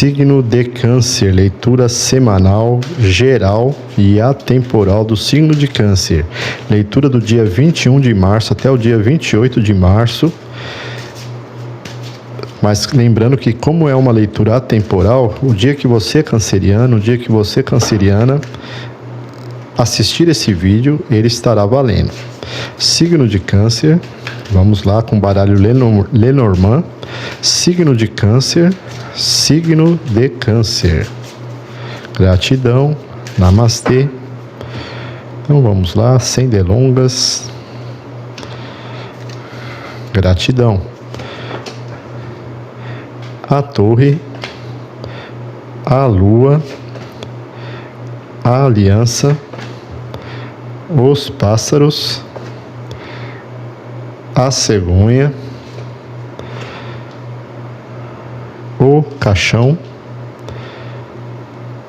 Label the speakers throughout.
Speaker 1: Signo de Câncer, leitura semanal, geral e atemporal do signo de Câncer. Leitura do dia 21 de março até o dia 28 de março. Mas lembrando que, como é uma leitura atemporal, o dia que você é canceriano, o dia que você é canceriana assistir esse vídeo, ele estará valendo. Signo de Câncer, vamos lá com o baralho Lenormand. Signo de Câncer, signo de Câncer. Gratidão, namastê. Então vamos lá, sem delongas. Gratidão. A Torre, a Lua, a Aliança, os Pássaros, a Cegonha, o Caixão,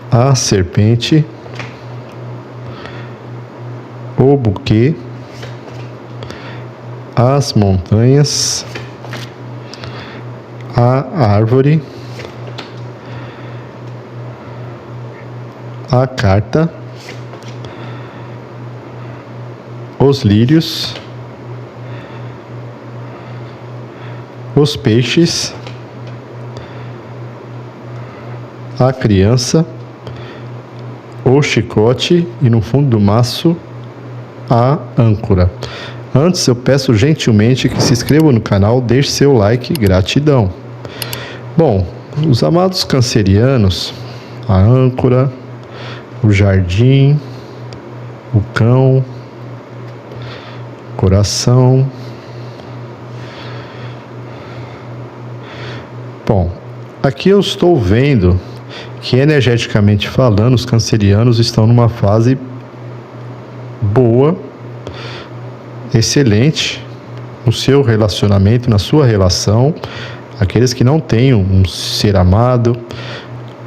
Speaker 1: a Serpente, o Buquê, as Montanhas, a Árvore, a Carta, os Lírios, os Peixes, a Criança, o Chicote e no fundo do maço a Âncora. Antes eu peço gentilmente que se inscreva no canal, deixe seu like, gratidão. Bom, os amados cancerianos, a Âncora, o Jardim, o Cão, Coração. Bom, aqui eu estou vendo que energeticamente falando, os cancerianos estão numa fase boa, excelente, no seu relacionamento, na sua relação. Aqueles que não tenham um ser amado,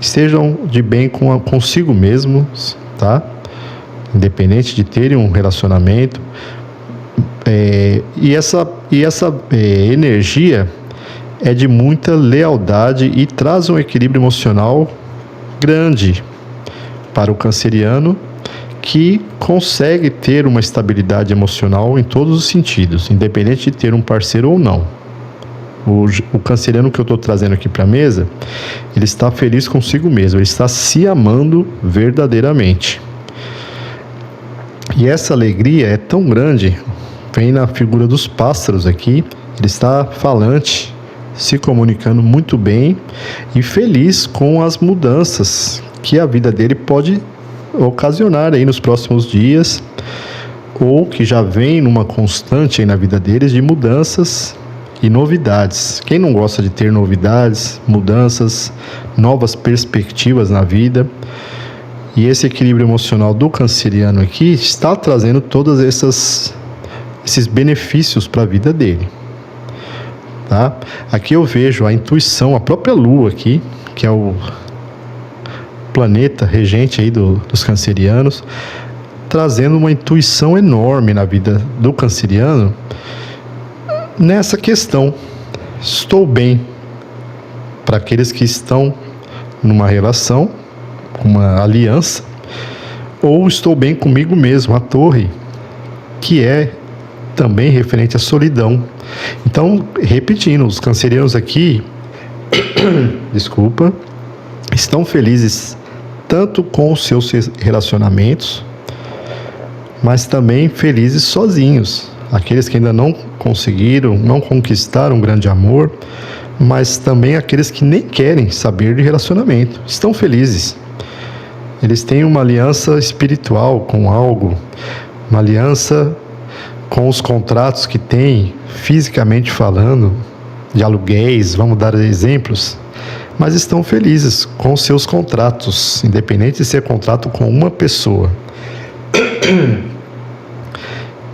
Speaker 1: estejam de bem consigo mesmos, tá? Independente de terem um relacionamento. E essa energia é de muita lealdade e traz um equilíbrio emocional grande para o canceriano, que consegue ter uma estabilidade emocional em todos os sentidos, independente de ter um parceiro ou não. O canceriano que eu estou trazendo aqui para a mesa, ele está feliz consigo mesmo, ele está se amando verdadeiramente. E essa alegria é tão grande, vem na figura dos pássaros aqui, ele está falante, se comunicando muito bem e feliz com as mudanças que a vida dele pode ocasionar aí nos próximos dias, ou que já vem numa constante aí na vida deles de mudanças e novidades. Quem não gosta de ter novidades, mudanças, novas perspectivas na vida? E esse equilíbrio emocional do canceriano aqui está trazendo todos esses benefícios para a vida dele. Tá? Aqui eu vejo a intuição, a própria Lua aqui, que é o planeta regente aí dos cancerianos, trazendo uma intuição enorme na vida do canceriano nessa questão. Estou bem, para aqueles que estão numa relação, uma aliança, ou estou bem comigo mesmo, a Torre, que é também referente à solidão. Então, repetindo, os cancerianos aqui desculpa, estão felizes tanto com os seus relacionamentos, mas também felizes sozinhos. Aqueles que ainda não conseguiram, não conquistaram um grande amor, mas também aqueles que nem querem saber de relacionamento, estão felizes. Eles têm uma aliança espiritual com algo, uma aliança com os contratos que têm, fisicamente falando, de aluguéis, vamos dar exemplos, mas estão felizes com seus contratos, independente de ser contrato com uma pessoa.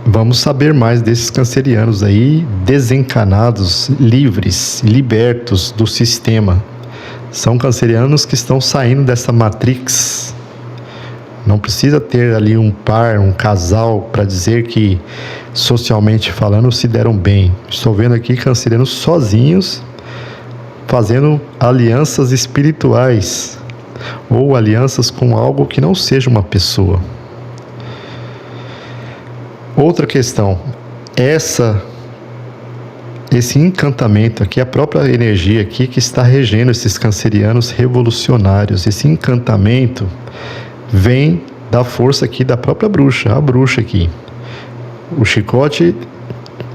Speaker 1: Vamos saber mais desses cancerianos aí, desencanados, livres, libertos do sistema. São cancerianos que estão saindo dessa matrix. Não precisa ter ali um par, um casal, para dizer que, socialmente falando, se deram bem. Estou vendo aqui cancerianos sozinhos, fazendo alianças espirituais ou alianças com algo que não seja uma pessoa. Outra questão, esse encantamento aqui, a própria energia aqui que está regendo esses cancerianos revolucionários, esse encantamento vem da força aqui da própria bruxa, a bruxa aqui. O chicote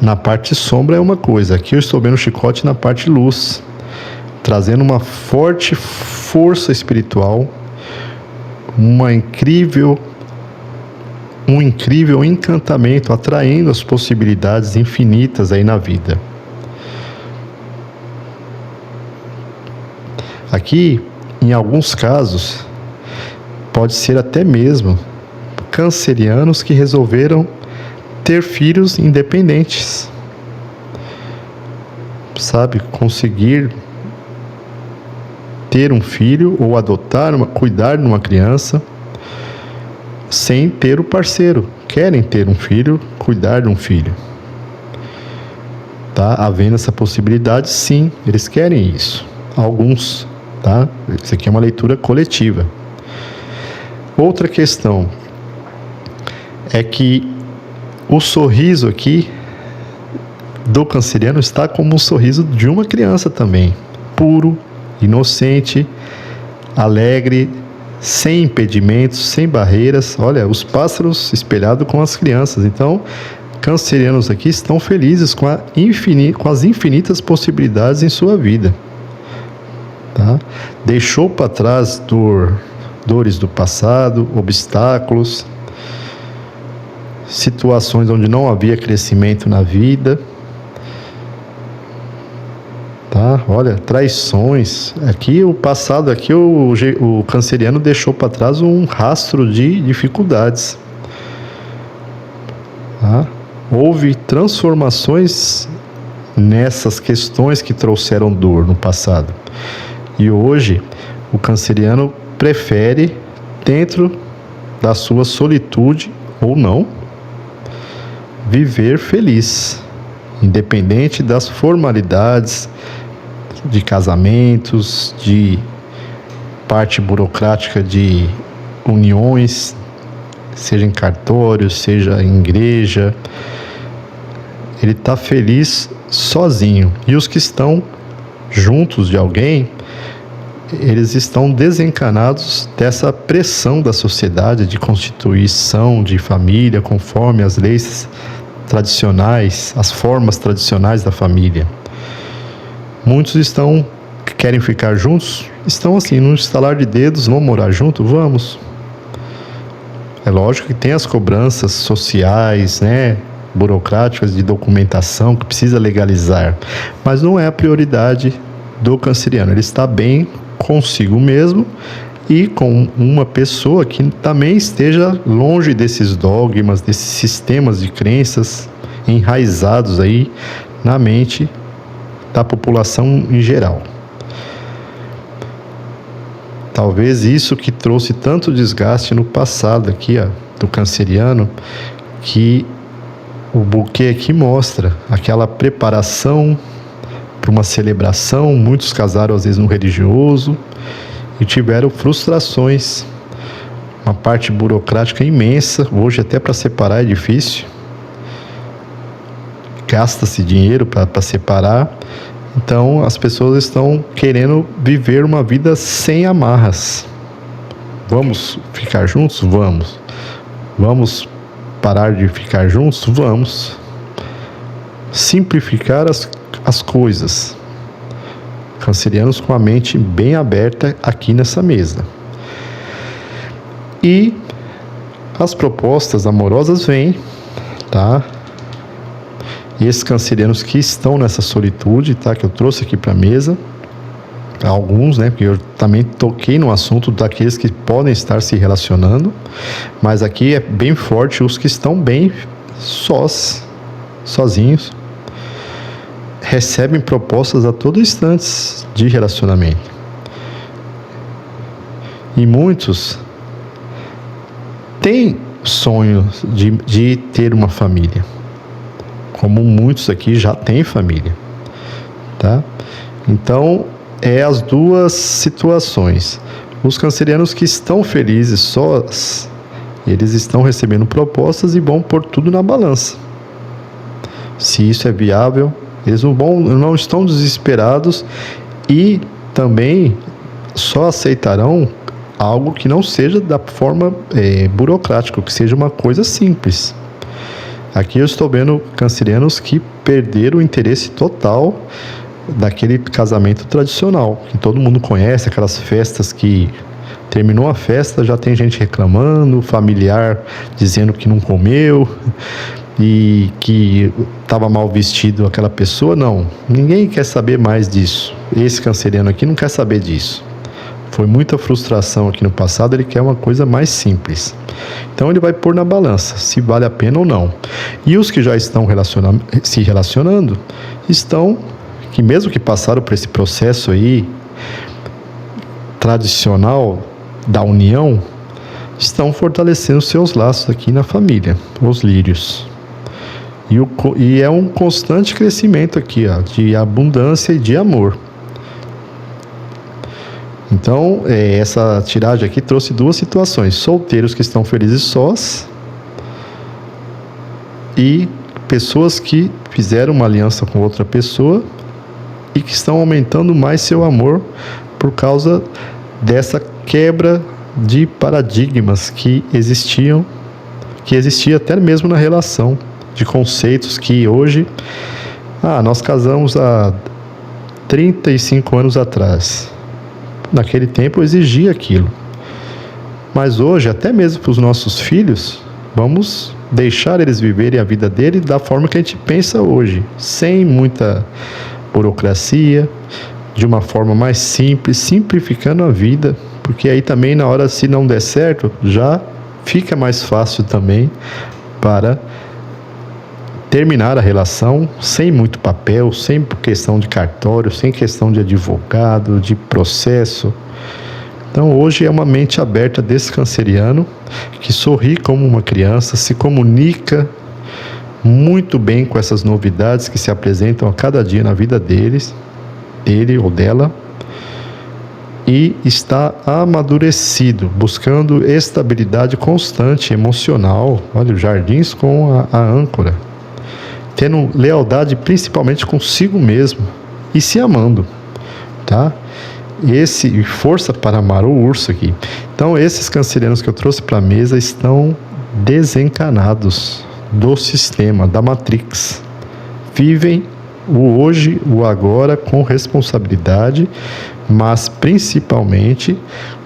Speaker 1: na parte sombra é uma coisa, aqui eu estou vendo o chicote na parte luz, trazendo uma forte força espiritual, um incrível encantamento, atraindo as possibilidades infinitas aí na vida. Aqui, em alguns casos, pode ser até mesmo cancerianos que resolveram ter filhos independentes, sabe, conseguir ter um filho ou adotar, cuidar de uma criança sem ter o parceiro. Querem ter um filho, cuidar de um filho. Tá havendo essa possibilidade, sim, eles querem isso. Alguns, tá? Isso aqui é uma leitura coletiva. Outra questão é que o sorriso aqui do canceriano está como o sorriso de uma criança também, puro, inocente, alegre, sem impedimentos, sem barreiras. Olha, os pássaros espelhados com as crianças. Então, cancerianos aqui estão felizes com as infinitas possibilidades em sua vida. Tá? Deixou para trás dores do passado, obstáculos, situações onde não havia crescimento na vida. Tá? Olha, traições. Aqui o passado, aqui o canceriano deixou para trás um rastro de dificuldades. Tá? Houve transformações nessas questões que trouxeram dor no passado. E hoje o canceriano prefere, dentro da sua solitude ou não, viver feliz, independente das formalidades de casamentos, de parte burocrática de uniões, seja em cartório, seja em igreja. Ele está feliz sozinho. E os que estão juntos de alguém, eles estão desencanados dessa pressão da sociedade de constituição de família, conforme as leis tradicionais, as formas tradicionais da família. Muitos querem ficar juntos, estão assim, num estalar de dedos, vão morar junto? Vamos. É lógico que tem as cobranças sociais, né, burocráticas de documentação que precisa legalizar, mas não é a prioridade do canceriano. Ele está bem consigo mesmo e com uma pessoa que também esteja longe desses dogmas, desses sistemas de crenças enraizados aí na mente da população em geral. Talvez isso que trouxe tanto desgaste no passado aqui, do canceriano, que o buquê aqui mostra aquela preparação para uma celebração. Muitos casaram às vezes no religioso e tiveram frustrações, uma parte burocrática imensa. Hoje até para separar é difícil, gasta-se dinheiro para separar. Então as pessoas estão querendo viver uma vida sem amarras. Vamos ficar juntos? Vamos. Vamos parar de ficar juntos? Vamos. Simplificar as coisas. Cancerianos com a mente bem aberta aqui nessa mesa. E as propostas amorosas vêm, tá? E esses cancerianos que estão nessa solitude, tá? Que eu trouxe aqui para a mesa, alguns, né? Porque eu também toquei no assunto daqueles que podem estar se relacionando, mas aqui é bem forte os que estão bem sozinhos, recebem propostas a todo instante de relacionamento. E muitos têm sonho de ter uma família, como muitos aqui já têm família, tá? Então é as duas situações. Os cancerianos que estão felizes sós, eles estão recebendo propostas e vão pôr tudo na balança. Se isso é viável, eles não estão desesperados e também só aceitarão algo que não seja da forma burocrática, que seja uma coisa simples. Aqui eu estou vendo cancerianos que perderam o interesse total daquele casamento tradicional, que todo mundo conhece, aquelas festas que terminou a festa, já tem gente reclamando, familiar dizendo que não comeu e que estava mal vestido aquela pessoa. Não, ninguém quer saber mais disso. Esse canceriano aqui não quer saber disso. Foi muita frustração aqui no passado, ele quer uma coisa mais simples. Então ele vai pôr na balança se vale a pena ou não. E os que já estão se relacionando, que mesmo que passaram por esse processo aí tradicional da união, estão fortalecendo seus laços aqui na família, os lírios. E é um constante crescimento aqui, ó, de abundância e de amor. Então, essa tiragem aqui trouxe duas situações: solteiros que estão felizes sós e pessoas que fizeram uma aliança com outra pessoa e que estão aumentando mais seu amor por causa dessa quebra de paradigmas que existia até mesmo na relação, de conceitos que hoje, nós casamos há 35 anos atrás. Naquele tempo exigia aquilo. Mas hoje, até mesmo para os nossos filhos, vamos deixar eles viverem a vida deles da forma que a gente pensa hoje, sem muita burocracia, de uma forma mais simples, simplificando a vida, porque aí também na hora, se não der certo, já fica mais fácil também para terminar a relação sem muito papel, sem questão de cartório, sem questão de advogado, de processo. Então hoje é uma mente aberta desse canceriano que sorri como uma criança, se comunica muito bem com essas novidades que se apresentam a cada dia na vida dele ou dela, e está amadurecido, buscando estabilidade constante, emocional. Olha, os jardins com a âncora, tendo lealdade principalmente consigo mesmo e se amando, tá? Força para amar o urso aqui. Então esses cancerianos que eu trouxe para a mesa estão desencanados do sistema, da Matrix. Vivem o hoje, o agora com responsabilidade, mas principalmente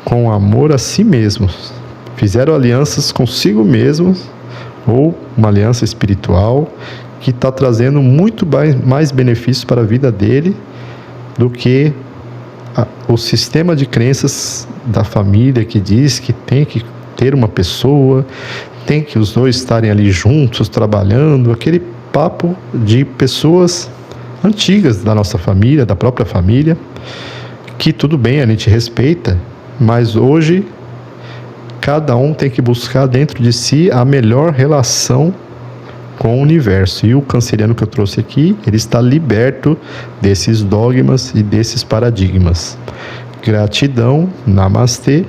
Speaker 1: com amor a si mesmos. Fizeram alianças consigo mesmos, ou uma aliança espiritual que está trazendo muito mais benefícios para a vida dele do que o sistema de crenças da família que diz que tem que ter uma pessoa, tem que os dois estarem ali juntos, trabalhando, aquele papo de pessoas antigas da nossa família, da própria família, que tudo bem, a gente respeita, mas hoje cada um tem que buscar dentro de si a melhor relação com o universo. E o canceriano que eu trouxe aqui, ele está liberto desses dogmas e desses paradigmas. Gratidão, namastê.